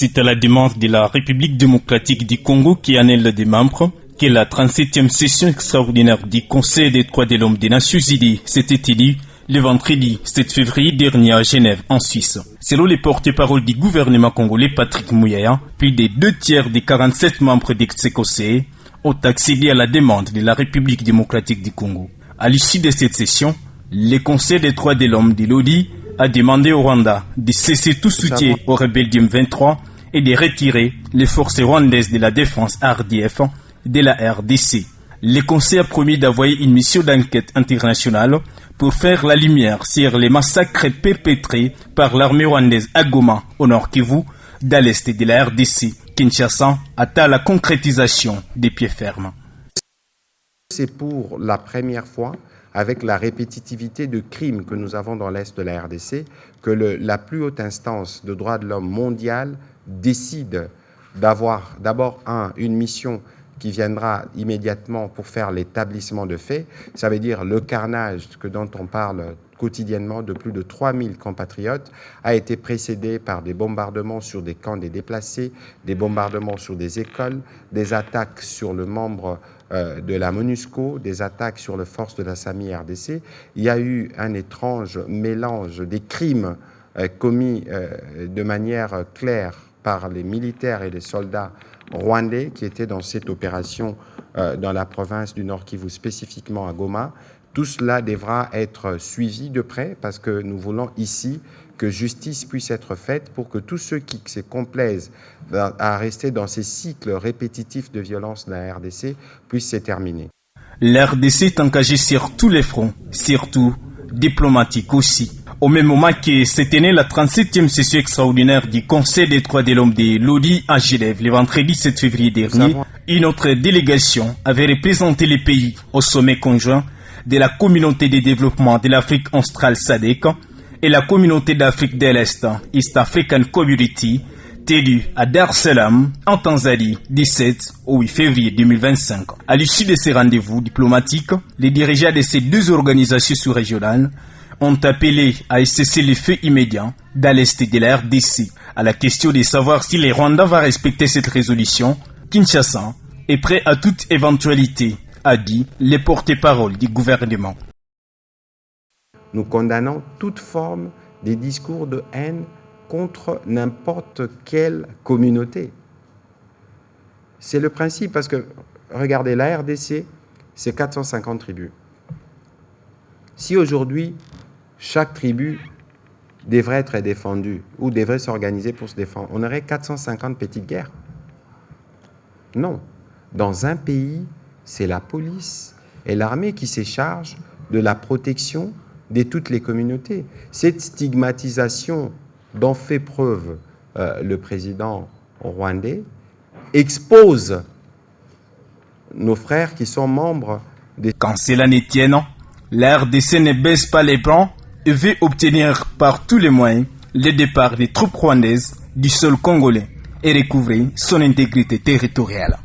C'est à la demande de la République démocratique du Congo qui en est des membres que la 37e session extraordinaire du Conseil des droits de l'homme des Nations Unies s'était élue le vendredi 7 février dernier à Genève, en Suisse. Selon les porte-parole du gouvernement congolais Patrick Muyaya, plus des 2/3 des 47 membres de ce conseil ont accédé à la demande de la République démocratique du Congo. À l'issue de cette session, le Conseil des droits de l'homme de l'ODI a demandé au Rwanda de cesser tout soutien aux rebelles du M23 et de retirer les forces rwandaises de la défense RDF de la RDC. Le Conseil a promis d'envoyer une mission d'enquête internationale pour faire la lumière sur les massacres perpétrés par l'armée rwandaise à Goma, au nord Kivu, dans l'est de la RDC. Kinshasa attend la concrétisation des pieds fermes. C'est pour la première fois, avec la répétitivité de crimes que nous avons dans l'est de la RDC, que la plus haute instance de droits de l'homme mondiale décide d'avoir d'abord une mission qui viendra immédiatement pour faire l'établissement de faits. Ça veut dire le carnage dont on parle quotidiennement de plus de 3000 compatriotes a été précédé par des bombardements sur des camps des déplacés, des bombardements sur des écoles, des attaques sur le membre de la MONUSCO, des attaques sur les forces de la SAMI RDC. Il y a eu un étrange mélange des crimes commis de manière claire par les militaires et les soldats rwandais qui étaient dans cette opération dans la province du Nord Kivu, spécifiquement à Goma. Tout cela devra être suivi de près parce que nous voulons ici que justice puisse être faite pour que tous ceux qui se complaisent à rester dans ces cycles répétitifs de violence de la RDC puissent se terminer. La RDC est engagée sur tous les fronts, surtout diplomatique aussi. Au même moment que se tenait la 37e session extraordinaire du Conseil des droits de l'homme de l'ODI à Genève le vendredi 7 février dernier, une autre délégation avait représenté les pays au sommet conjoint de la communauté de développement de l'Afrique australe SADC et la communauté d'Afrique de l'Est, East African Community, tenue à Dar es Salaam, en Tanzanie, 17 au 8 février 2025. À l'issue de ces rendez-vous diplomatiques, les dirigeants de ces deux organisations sous-régionales ont appelé à cesser les faits immédiats dans l'est de la RDC. À la question de savoir si les Rwandais vont respecter cette résolution, Kinshasa est prêt à toute éventualité, a dit le porte-parole du gouvernement. Nous condamnons toute forme de discours de haine contre n'importe quelle communauté. C'est le principe, parce que, regardez, la RDC, c'est 450 tribus. Si aujourd'hui, chaque tribu devrait être défendue ou devrait s'organiser pour se défendre, on aurait 450 petites guerres. Non. Dans un pays, c'est la police et l'armée qui se chargent de la protection de toutes les communautés. Cette stigmatisation dont fait preuve le président rwandais expose nos frères qui sont membres des... Quand cela ne tienne, la RDC ne baisse pas les bras et veut obtenir par tous les moyens le départ des troupes rwandaises du sol congolais et recouvrer son intégrité territoriale.